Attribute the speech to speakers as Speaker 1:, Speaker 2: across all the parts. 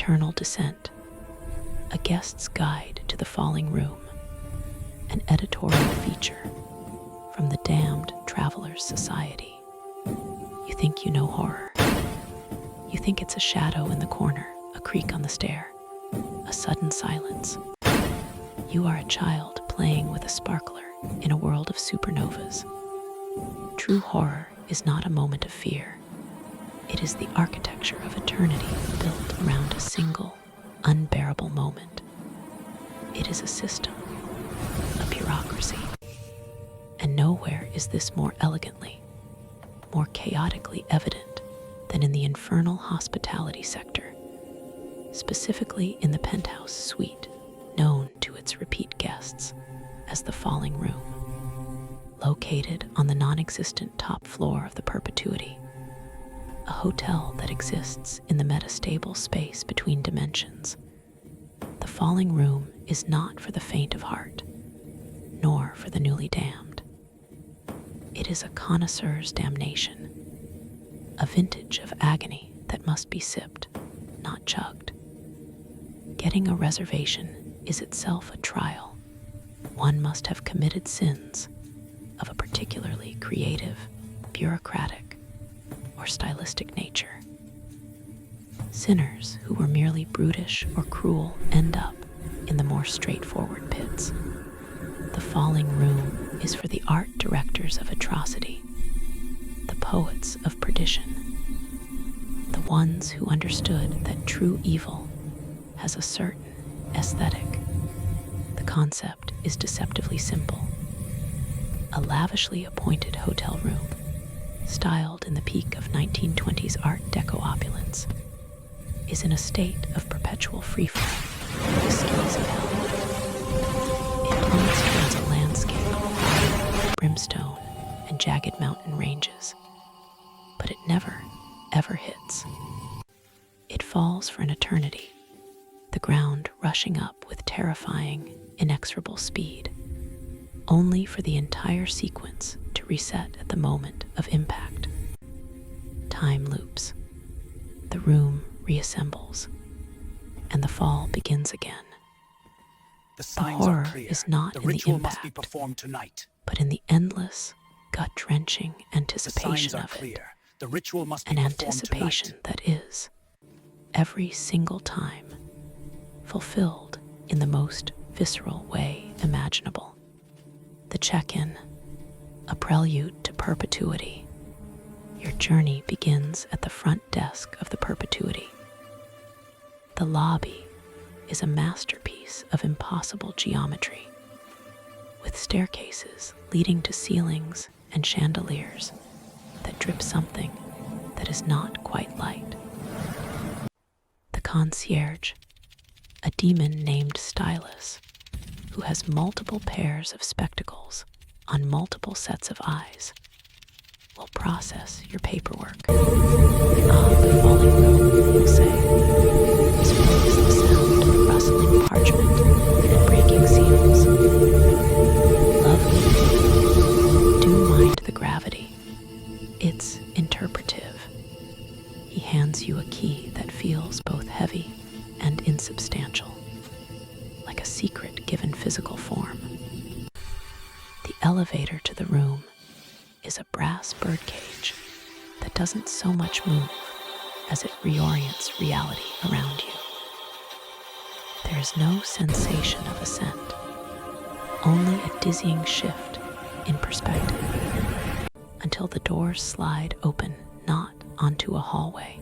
Speaker 1: Eternal Descent, A Guest's Guide to the Falling Room, an editorial feature from the Damned Travelers Society. You think you know horror. You think it's a shadow in the corner, a creak on the stair, a sudden silence. You are a child playing with a sparkler in a world of supernovas. True horror is not a moment of fear. It is the architecture of eternity built around a single, unbearable moment. It is a system, a bureaucracy. And nowhere is this more elegantly, more chaotically evident than in the infernal hospitality sector, specifically in the penthouse suite known to its repeat guests as the Falling Room, located on the non-existent top floor of the Perpetuity, a hotel that exists in the metastable space between dimensions. The Falling Room is not for the faint of heart, nor for the newly damned. It is a connoisseur's damnation, a vintage of agony that must be sipped, not chugged. Getting a reservation is itself a trial. One must have committed sins of a particularly creative, bureaucratic, or stylistic nature. Sinners who were merely brutish or cruel end up in the more straightforward pits. The Falling Room is for the art directors of atrocity, the poets of perdition, the ones who understood that true evil has a certain aesthetic. The concept is deceptively simple. A lavishly appointed hotel room, styled in the peak of 1920s Art Deco opulence, is in a state of perpetual freefall, the skis of hell. It plummets towards a landscape of brimstone and jagged mountain ranges, but it never, ever hits. It falls for an eternity, the ground rushing up with terrifying, inexorable speed, only for the entire sequence to reset at the moment of impact. Time loops. The room reassembles, and the fall begins again. The horror is not in the impact, but in the endless, gut-wrenching anticipation of it. An anticipation that is, every single time, fulfilled in the most visceral way imaginable. The check-in, a prelude to perpetuity. Your journey begins at the front desk of the Perpetuity. The lobby is a masterpiece of impossible geometry, with staircases leading to ceilings and chandeliers that drip something that is not quite light. The concierge, a demon named Stylus, who has multiple pairs of spectacles on multiple sets of eyes, will process your paperwork. The Falling Room, you'll say, as well as the sound of rustling parchment and breaking seals. Lovely. Do mind the gravity. It's interpretive. He hands you a key that feels both heavy and insubstantial, like a secret given physical form. The elevator to the room is a brass birdcage that doesn't so much move as it reorients reality around you. There is no sensation of ascent, only a dizzying shift in perspective, until the doors slide open not onto a hallway,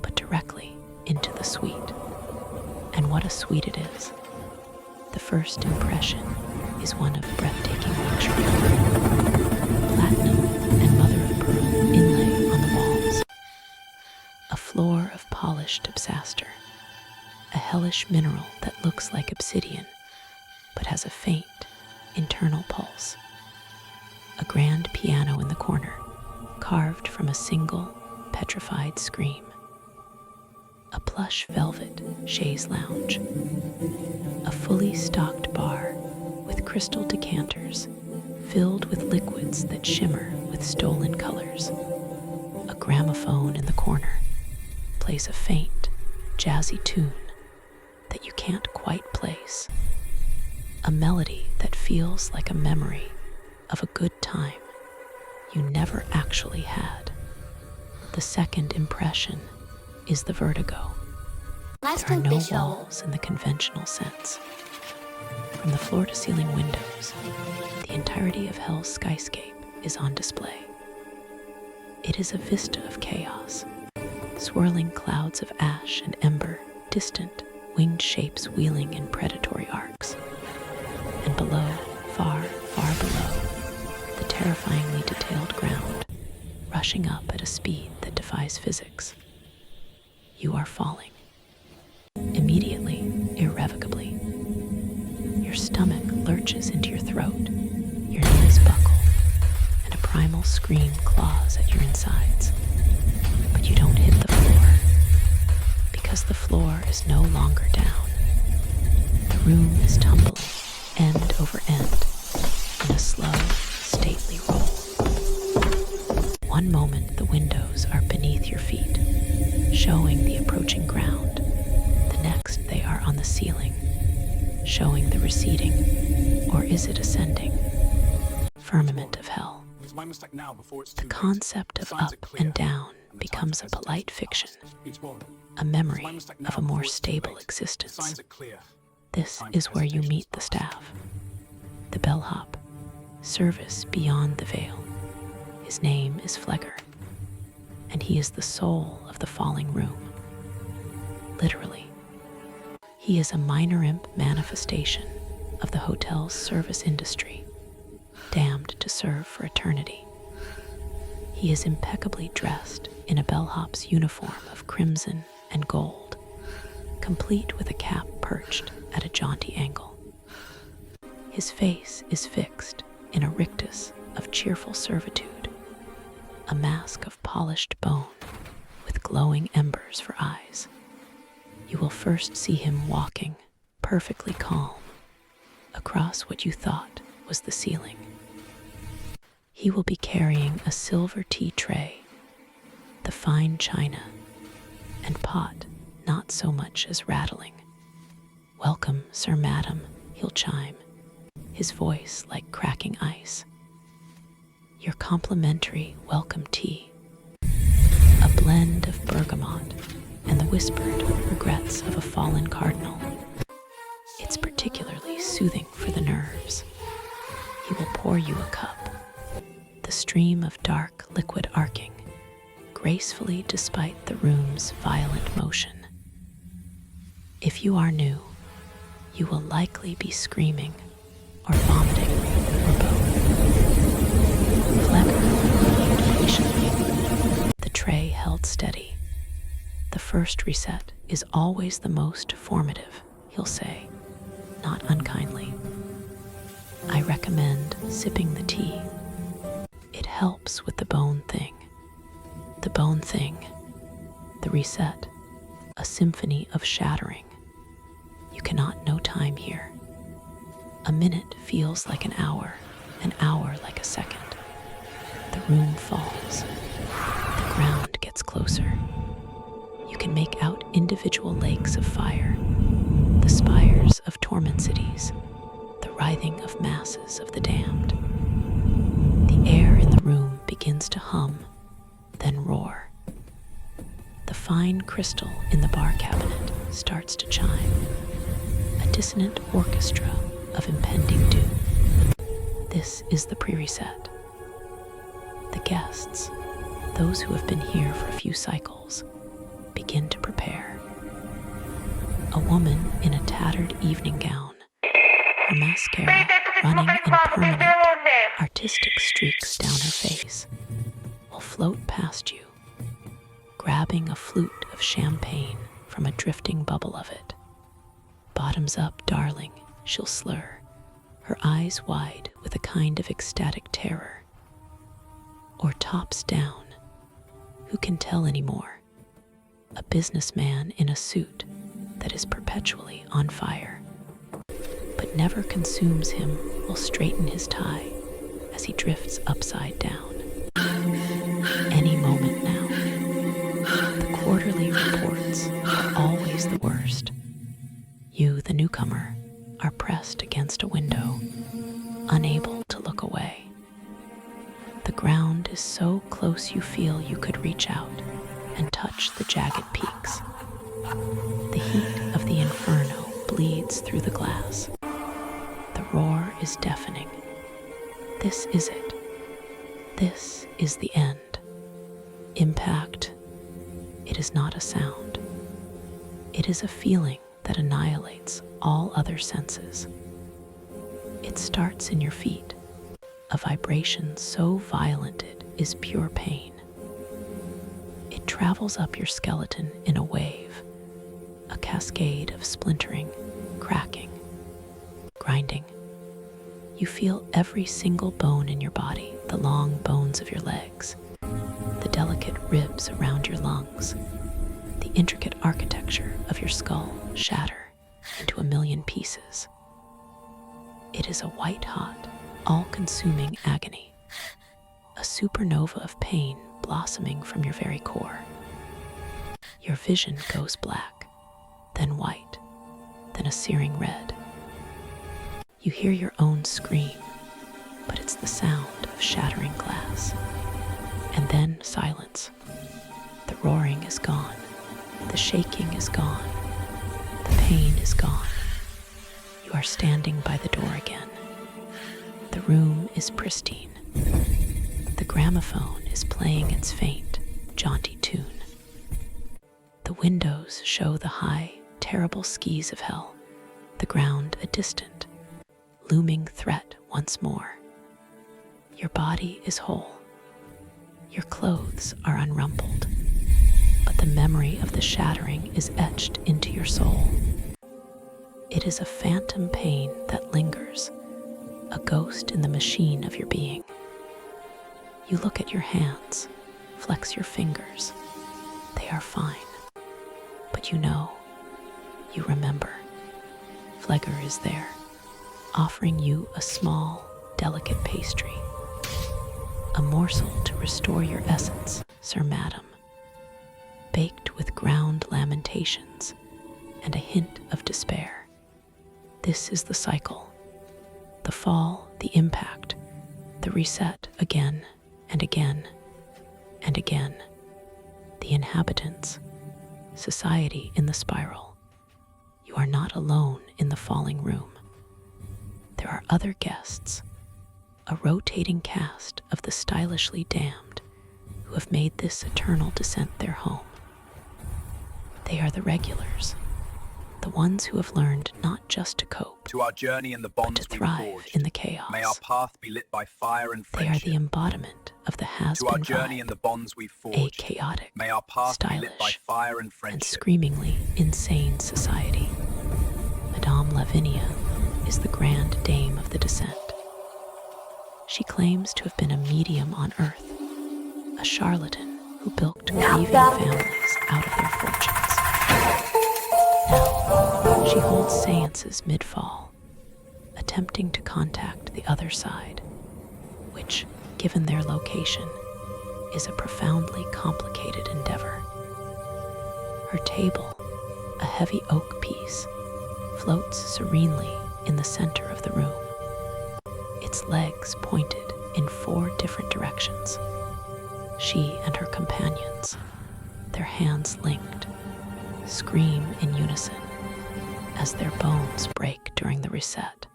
Speaker 1: but directly into the suite. And what a suite it is. The first impression is one of breathtaking luxury. Platinum and mother-of-pearl inlay on the walls. A floor of polished obsaster. A hellish mineral that looks like obsidian, but has a faint, internal pulse. A grand piano in the corner, carved from a single, petrified scream. A plush velvet chaise lounge. A fully stocked bar with crystal decanters filled with liquids that shimmer with stolen colors. A gramophone in the corner plays a faint, jazzy tune that you can't quite place, a melody that feels like a memory of a good time you never actually had. The second impression is the vertigo. There are no walls in the conventional sense. From the floor-to-ceiling windows, the entirety of Hell's skyscape is on display. It is a vista of chaos, swirling clouds of ash and ember, distant, winged shapes wheeling in predatory arcs. And below, far, far below, the terrifyingly detailed ground, rushing up at a speed that defies physics. You are falling. Immediately, irrevocably. Your stomach lurches into your throat, your knees buckle, and a primal scream claws at your insides. But you don't hit the floor, because the floor is no longer down. The room is tumbling, end over end, in a slow, stately roll. One moment the windows are beneath your feet, showing the approaching ground. The next they are on the ceiling, showing the receding, or is it ascending, firmament of hell. The concept of up and down becomes a polite fiction, a memory of a more stable existence. This is where you meet the staff, the bellhop, service beyond the veil. His name is Flegger, and he is the soul of the falling room. Literally, he is a minor imp manifestation of the hotel's service industry, damned to serve for eternity. He is impeccably dressed in a bellhop's uniform of crimson and gold, complete with a cap perched at a jaunty angle. His face is fixed in a rictus of cheerful servitude, a mask of polished bone with glowing embers for eyes. You will first see him walking, perfectly calm, across what you thought was the ceiling. He will be carrying a silver tea tray, the fine china, and pot not so much as rattling. "Welcome, Sir Madam," he'll chime, his voice like cracking ice. Your complimentary welcome tea, a blend of bergamot and the whispered regrets of a fallen cardinal. It's particularly soothing for the nerves. He will pour you a cup, the stream of dark liquid arcing, gracefully despite the room's violent motion. If you are new, you will likely be screaming or vomiting or both. Flegger waited patiently, the tray held steady. The first reset is always the most formative, he'll say, not unkindly. I recommend sipping the tea. It helps with the bone thing. The bone thing, the reset, a symphony of shattering. You cannot know time here. A minute feels like an hour like a second. The room falls. The ground gets closer. You can make out individual lakes of fire, the spires of torment cities, the writhing of masses of the damned. The air in the room begins to hum, then roar. The fine crystal in the bar cabinet starts to chime, a dissonant orchestra of impending doom. This is the pre-reset. The guests, those who have been here for a few cycles, begin to prepare. A woman in a tattered evening gown, her mascara running in permanent, artistic streaks down her face, will float past you, grabbing a flute of champagne from a drifting bubble of it. Bottoms up, darling, she'll slur, her eyes wide with a kind of ecstatic terror. Or tops down, who can tell anymore? A businessman in a suit that is perpetually on fire, but never consumes him will straighten his tie as he drifts upside down. Any moment now. The quarterly reports are always the worst. You, the newcomer, are pressed against a window, unable to look away. The ground is so close you feel you could reach out and touch the jagged peaks. The heat of the inferno bleeds through the glass. The roar is deafening. This is it. This is the end. Impact. It is not a sound. It is a feeling that annihilates all other senses. It starts in your feet, a vibration so violent it is pure pain. It travels up your skeleton in a wave, a cascade of splintering, cracking, grinding. You feel every single bone in your body, the long bones of your legs, the delicate ribs around your lungs, the intricate architecture of your skull shatter into a million pieces. It is a white-hot, all-consuming agony, a supernova of pain blossoming from your very core. Your vision goes black, then white, then a searing red. You hear your own scream, but it's the sound of shattering glass. And then silence. The roaring is gone. The shaking is gone. The pain is gone. You are standing by the door again. The room is pristine. The gramophone is playing its faint, jaunty tune. The windows show the high, terrible skis of hell, the ground a distant, looming threat once more. Your body is whole. Your clothes are unrumpled, but the memory of the shattering is etched into your soul. It is a phantom pain that lingers, a ghost in the machine of your being. You look at your hands, flex your fingers. They are fine. But you know, you remember. Phlegger is there, offering you a small, delicate pastry. A morsel to restore your essence, Sir Madam, baked with ground lamentations and a hint of despair. This is the cycle. The fall, the impact, the reset again and again and again. The inhabitants, society in the spiral. You are not alone in the falling room. There are other guests, a rotating cast of the stylishly damned who have made this eternal descent their home. They are the regulars, the ones who have learned not just to cope,
Speaker 2: to our journey and the
Speaker 1: but
Speaker 2: bonds
Speaker 1: to
Speaker 2: we
Speaker 1: thrive
Speaker 2: forged.
Speaker 1: in the chaos.
Speaker 2: May our path be lit by fire and
Speaker 1: They are
Speaker 2: friendship.
Speaker 1: the embodiment of the
Speaker 2: To
Speaker 1: has-been
Speaker 2: our journey
Speaker 1: vibe,
Speaker 2: and the bonds we
Speaker 1: a
Speaker 2: forged.
Speaker 1: chaotic,
Speaker 2: May our path be lit by
Speaker 1: stylish,
Speaker 2: fire and
Speaker 1: and
Speaker 2: friendship.
Speaker 1: screamingly insane society. Madame Lavinia is the grand dame of the descent. She claims to have been a medium on Earth, a charlatan who bilked grieving families out of their fortunes. Now, she holds séances mid-fall, attempting to contact the other side, which, given their location, is a profoundly complicated endeavor. Her table, a heavy oak piece, floats serenely in the center of the room, its legs pointed in 4 different directions. She and her companions, their hands linked, scream in unison as their bones break during the reset,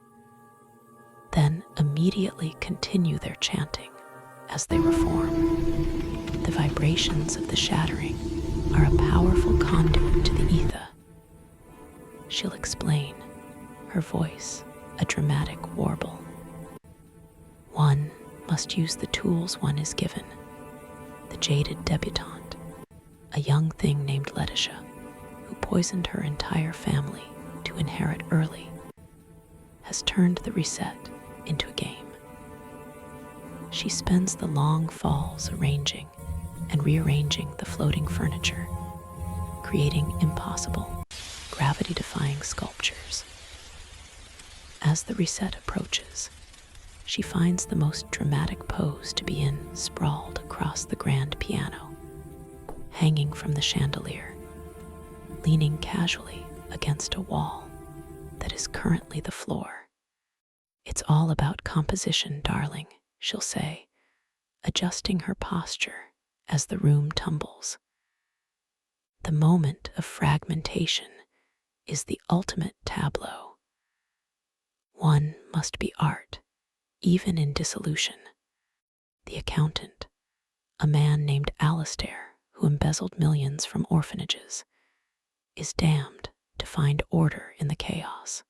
Speaker 1: then immediately continue their chanting as they reform. The vibrations of the shattering are a powerful conduit to the ether. She'll explain, her voice a dramatic warble. One must use the tools one is given. The jaded debutante, a young thing named Letitia, who poisoned her entire family to inherit early, has turned the reset into a game. She spends the long falls arranging and rearranging the floating furniture, creating impossible, gravity-defying sculptures. As the reset approaches, she finds the most dramatic pose to be in sprawled across the grand piano, hanging from the chandelier. leaning casually against a wall that is currently the floor. "It's all about composition, darling," she'll say, adjusting her posture as the room tumbles. The moment of fragmentation is the ultimate tableau. One must be art, even in dissolution. The accountant, a man named Alistair who embezzled millions from orphanages, is damned to find order in the chaos.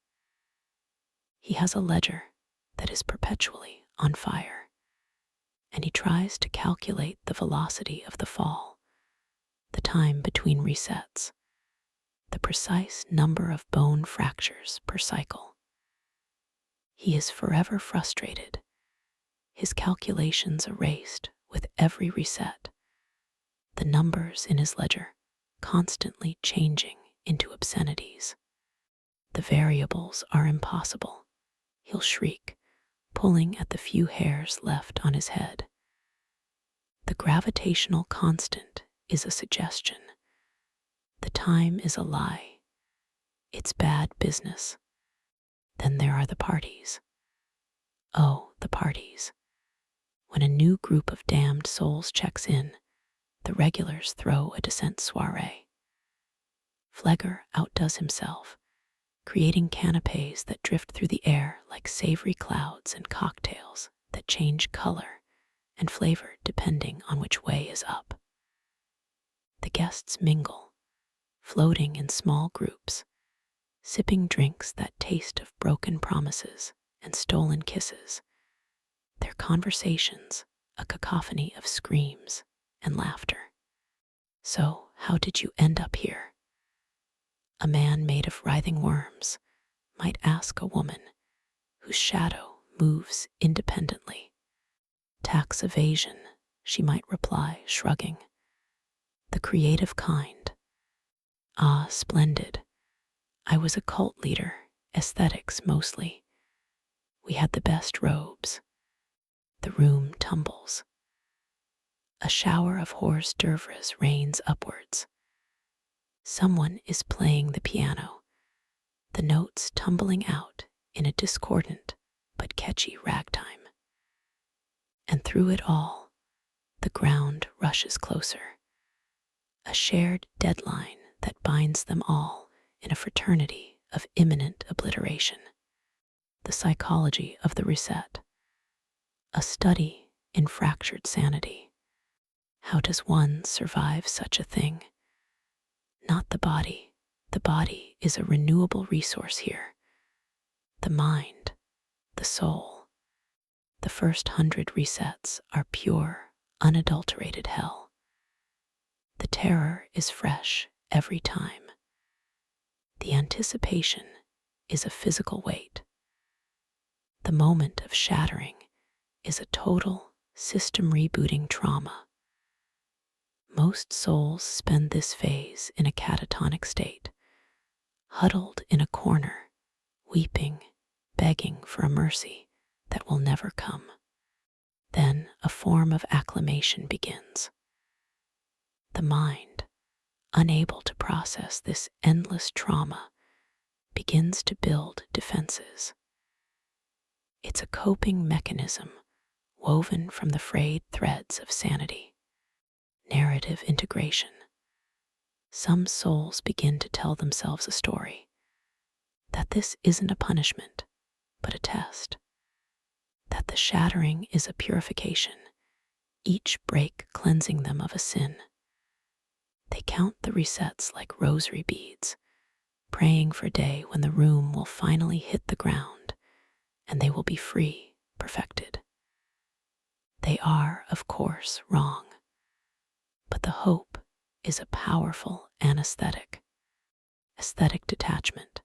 Speaker 1: He has a ledger that is perpetually on fire, and he tries to calculate the velocity of the fall, the time between resets, the precise number of bone fractures per cycle. He is forever frustrated, his calculations erased with every reset, the numbers in his ledger constantly changing into obscenities. The variables are impossible. He'll shriek, pulling at the few hairs left on his head. The gravitational constant is a suggestion. The time is a lie. It's bad business. Then there are the parties. Oh, the parties. When a new group of damned souls checks in, the regulars throw a descent soiree. Flegger outdoes himself, creating canapes that drift through the air like savory clouds and cocktails that change color and flavor depending on which way is up. The guests mingle, floating in small groups, sipping drinks that taste of broken promises and stolen kisses, their conversations a cacophony of screams and laughter. "So, how did you end up here?" a man made of writhing worms might ask a woman whose shadow moves independently. "Tax evasion," she might reply, shrugging. "The creative kind." "Ah, splendid. I was a cult leader, aesthetics mostly. We had the best robes." The room tumbles. A shower of hors d'oeuvres rains upwards. Someone is playing the piano, the notes tumbling out in a discordant but catchy ragtime. And through it all, the ground rushes closer, a shared deadline that binds them all in a fraternity of imminent obliteration. The psychology of the reset, a study in fractured sanity. How does one survive such a thing? Not the body. The body is a renewable resource here. The mind, the soul. The first 100 resets are pure, unadulterated hell. The terror is fresh every time. The anticipation is a physical weight. The moment of shattering is a total system rebooting trauma. Most souls spend this phase in a catatonic state, huddled in a corner, weeping, begging for a mercy that will never come. Then a form of acclamation begins. The mind, unable to process this endless trauma, begins to build defenses. It's a coping mechanism woven from the frayed threads of sanity. Narrative integration. Some souls begin to tell themselves a story, that this isn't a punishment, but a test, that the shattering is a purification, each break cleansing them of a sin. They count the resets like rosary beads, praying for a day when the room will finally hit the ground and they will be free, perfected. They are, of course, wrong, but the hope is a powerful anesthetic. Aesthetic detachment.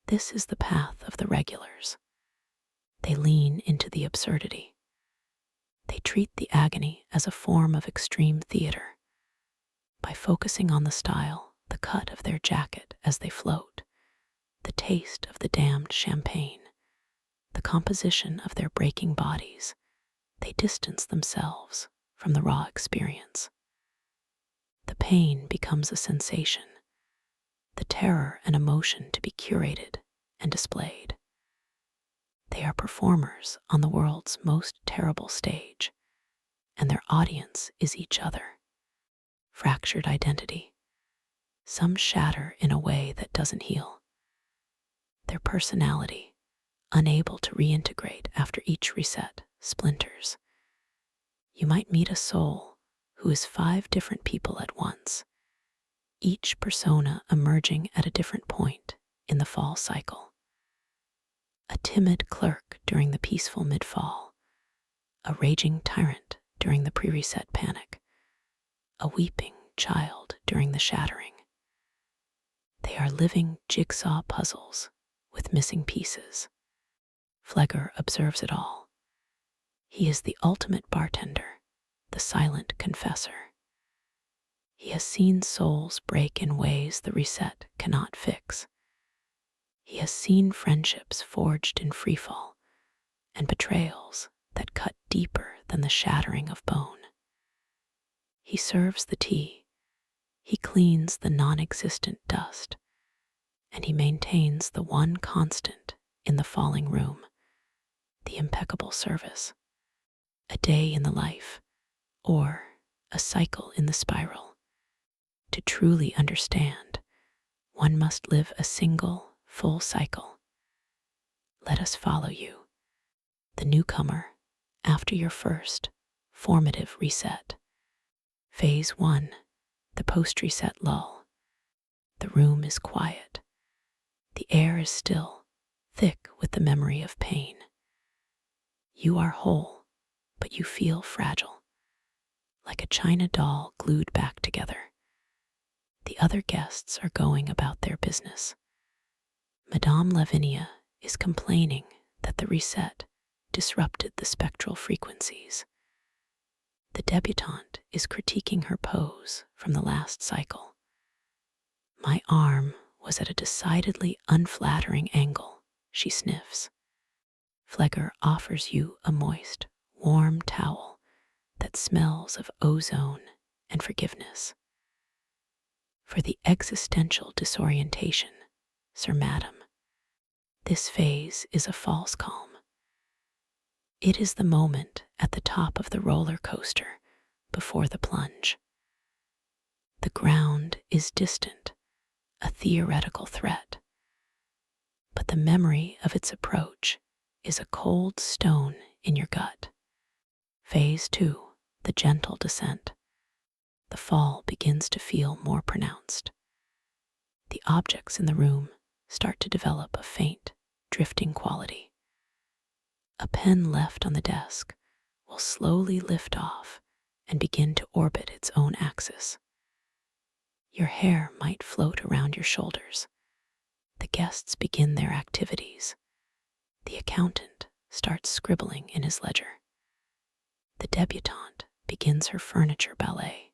Speaker 1: This is the path of the regulars. They lean into the absurdity. They treat the agony as a form of extreme theater. By focusing on the style, the cut of their jacket as they float, the taste of the damned champagne, the composition of their breaking bodies, they distance themselves from the raw experience. The pain becomes a sensation, the terror and emotion to be curated and displayed. They are performers on the world's most terrible stage, and their audience is each other. Fractured identity. Some shatter in a way that doesn't heal. Their personality, unable to reintegrate after each reset, splinters. You might meet a soul who is 5 different people at once, each persona emerging at a different point in the fall cycle. A timid clerk during the peaceful mid-fall, a raging tyrant during the pre-reset panic, a weeping child during the shattering. They are living jigsaw puzzles with missing pieces. Phleger observes it all. He is the ultimate bartender, the silent confessor. He has seen souls break in ways the reset cannot fix. He has seen friendships forged in freefall and betrayals that cut deeper than the shattering of bone. He serves the tea, he cleans the non-existent dust, and he maintains the one constant in the falling room, the impeccable service. A day in the life, or a cycle in the spiral. To truly understand, one must live a single, full cycle. Let us follow you, the newcomer, after your first, formative reset. Phase 1, the post-reset lull. The room is quiet. The air is still, thick with the memory of pain. You are whole, but you feel fragile, like a china doll glued back together. The other guests are going about their business. Madame Lavinia is complaining that the reset disrupted the spectral frequencies. The debutante is critiquing her pose from the last cycle. My arm was at a decidedly unflattering angle, she sniffs. Phleger offers you a moist, warm towel that smells of ozone and forgiveness. For the existential disorientation, Sir Madam, this phase is a false calm. It is the moment at the top of the roller coaster before the plunge. The ground is distant, a theoretical threat, but the memory of its approach is a cold stone in your gut. Phase 2, the gentle descent. The fall begins to feel more pronounced. The objects in the room start to develop a faint, drifting quality. A pen left on the desk will slowly lift off and begin to orbit its own axis. Your hair might float around your shoulders. The guests begin their activities. The accountant starts scribbling in his ledger. The debutante begins her furniture ballet.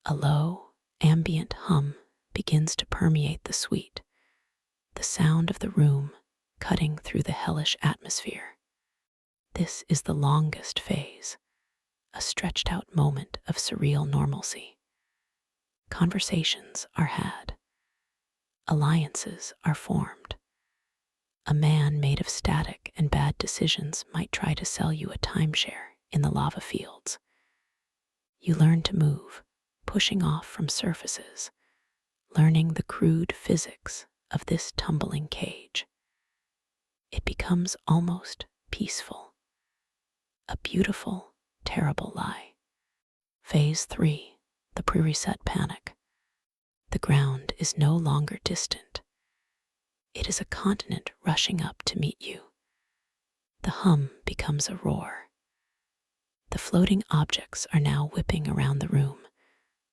Speaker 1: A low, ambient hum begins to permeate the suite, the sound of the room cutting through the hellish atmosphere. This is the longest phase, a stretched out moment of surreal normalcy. Conversations are had. Alliances are formed. A man made of static and bad decisions might try to sell you a timeshare in the lava fields. You learn to move, pushing off from surfaces, learning the crude physics of this tumbling cage. It becomes almost peaceful. A beautiful, terrible lie. Phase 3, the pre-reset panic. The ground is no longer distant. It is a continent rushing up to meet you. The hum becomes a roar. The floating objects are now whipping around the room,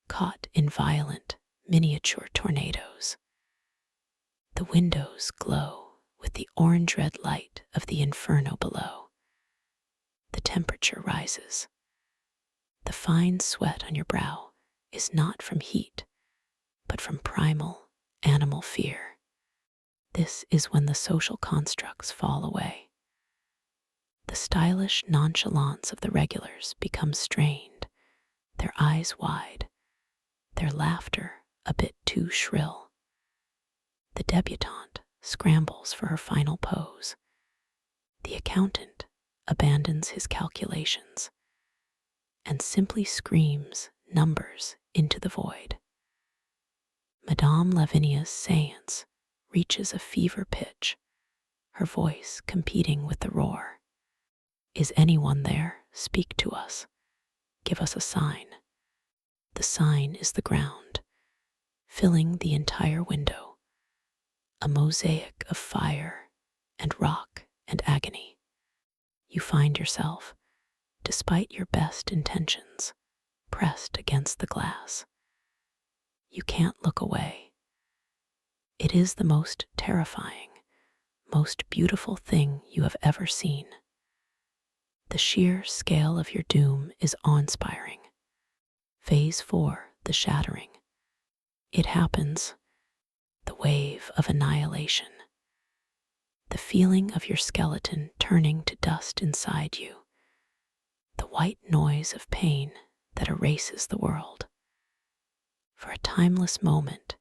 Speaker 1: caught in violent, miniature tornadoes. The windows glow with the orange-red light of the inferno below. The temperature rises. The fine sweat on your brow is not from heat, but from primal, animal fear. This is when the social constructs fall away. The stylish nonchalance of the regulars becomes strained, their eyes wide, their laughter a bit too shrill. The debutante scrambles for her final pose. The accountant abandons his calculations and simply screams numbers into the void. Madame Lavinia's séance reaches a fever pitch, her voice competing with the roar. Is anyone there? Speak to us. Give us a sign. The sign is the ground, filling the entire window, a mosaic of fire and rock and agony. You find yourself, despite your best intentions, pressed against the glass. You can't look away. It is the most terrifying, most beautiful thing you have ever seen. The sheer scale of your doom is awe-inspiring. Phase 4, the shattering. It happens, the wave of annihilation. The feeling of your skeleton turning to dust inside you. The white noise of pain that erases the world. For a timeless moment,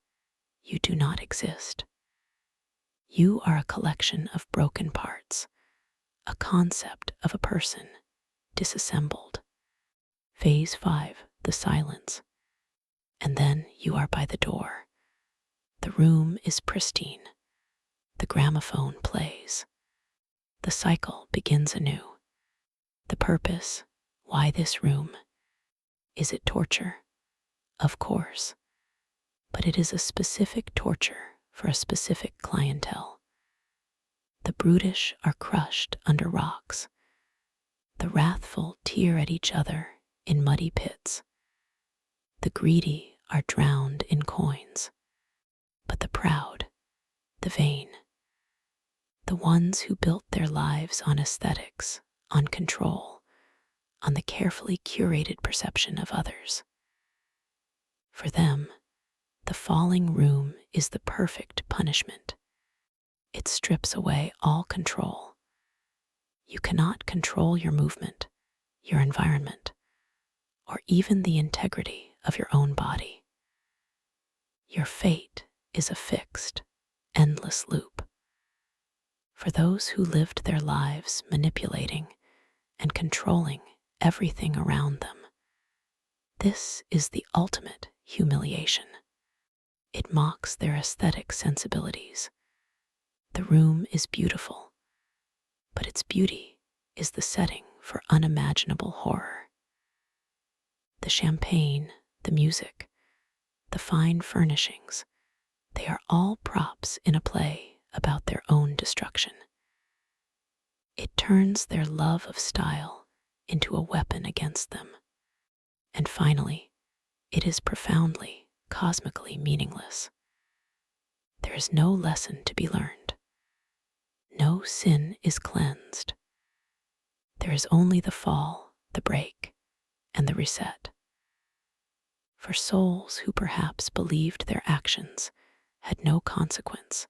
Speaker 1: you do not exist. You are a collection of broken parts, a concept of a person disassembled. Phase 5, the silence. And then you are by the door. The room is pristine. The gramophone plays. The cycle begins anew. The purpose, why this room? Is it torture? Of course. But it is a specific torture for a specific clientele. The brutish are crushed under rocks. The wrathful tear at each other in muddy pits. The greedy are drowned in coins. But the proud, the vain, the ones who built their lives on aesthetics, on control, on the carefully curated perception of others. For them, the falling room is the perfect punishment. It strips away all control. You cannot control your movement, your environment, or even the integrity of your own body. Your fate is a fixed, endless loop. For those who lived their lives manipulating and controlling everything around them, this is the ultimate humiliation. It mocks their aesthetic sensibilities. The room is beautiful, but its beauty is the setting for unimaginable horror. The champagne, the music, the fine furnishings, they are all props in a play about their own destruction. It turns their love of style into a weapon against them. And finally, it is profoundly, cosmically meaningless. There is no lesson to be learned. No sin is cleansed. There is only the fall, the break, and the reset. For souls who perhaps believed their actions had no consequence,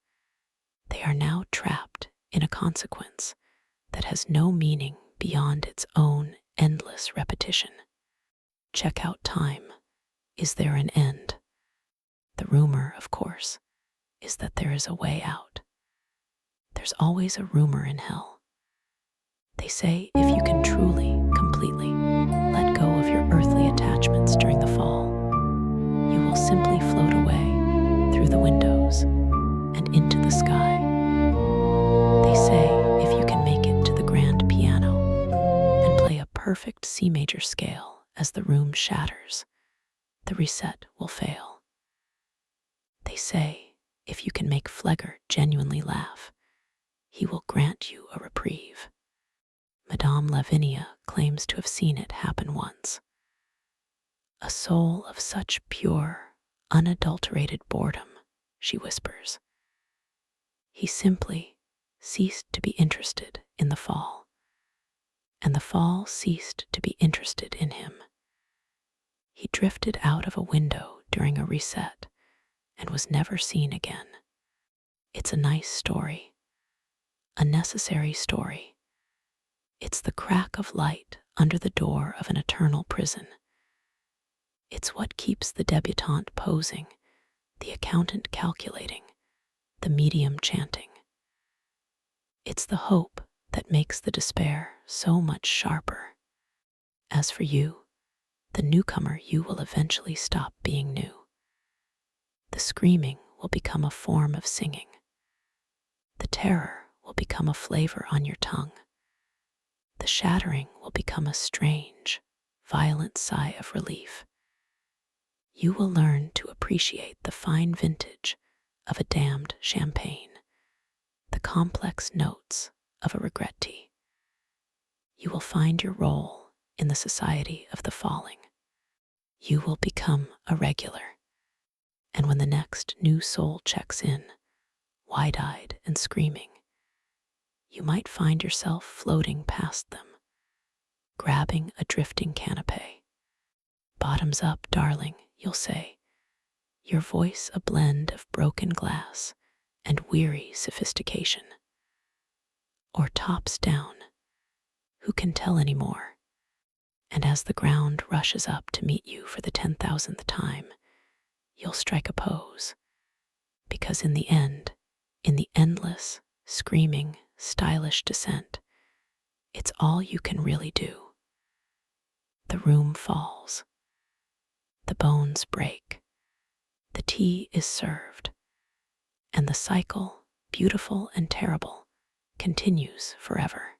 Speaker 1: they are now trapped in a consequence that has no meaning beyond its own endless repetition. Check out time. Is there an end? The rumor, of course, is that there is a way out. There's always a rumor in hell. They say if you can truly, completely let go of your earthly attachments during the fall, you will simply float away through the windows and into the sky. They say if you can make it to the grand piano and play a perfect C major scale as the room shatters, the reset will fail. They say if you can make Flegger genuinely laugh, he will grant you a reprieve. Madame Lavinia claims to have seen it happen once. A soul of such pure, unadulterated boredom, she whispers. He simply ceased to be interested in the fall, and the fall ceased to be interested in him. He drifted out of a window during a reset and was never seen again. It's a nice story, a necessary story. It's the crack of light under the door of an eternal prison. It's what keeps the debutante posing, the accountant calculating, the medium chanting. It's the hope that makes the despair so much sharper. As for you, the newcomer, you will eventually stop being new. The screaming will become a form of singing. The terror will become a flavor on your tongue. The shattering will become a strange, violent sigh of relief. You will learn to appreciate the fine vintage of a damned champagne, the complex notes of a regret tea. You will find your role in the society of the falling. You will become a regular. And when the next new soul checks in, wide-eyed and screaming, you might find yourself floating past them, grabbing a drifting canapé. Bottoms up, darling, you'll say, your voice a blend of broken glass and weary sophistication. Or tops down, who can tell anymore? And as the ground rushes up to meet you for the 10,000th time, you'll strike a pose. Because in the end, in the endless, screaming, stylish descent, it's all you can really do. The room falls. The bones break. The tea is served. And the cycle, beautiful and terrible, continues forever.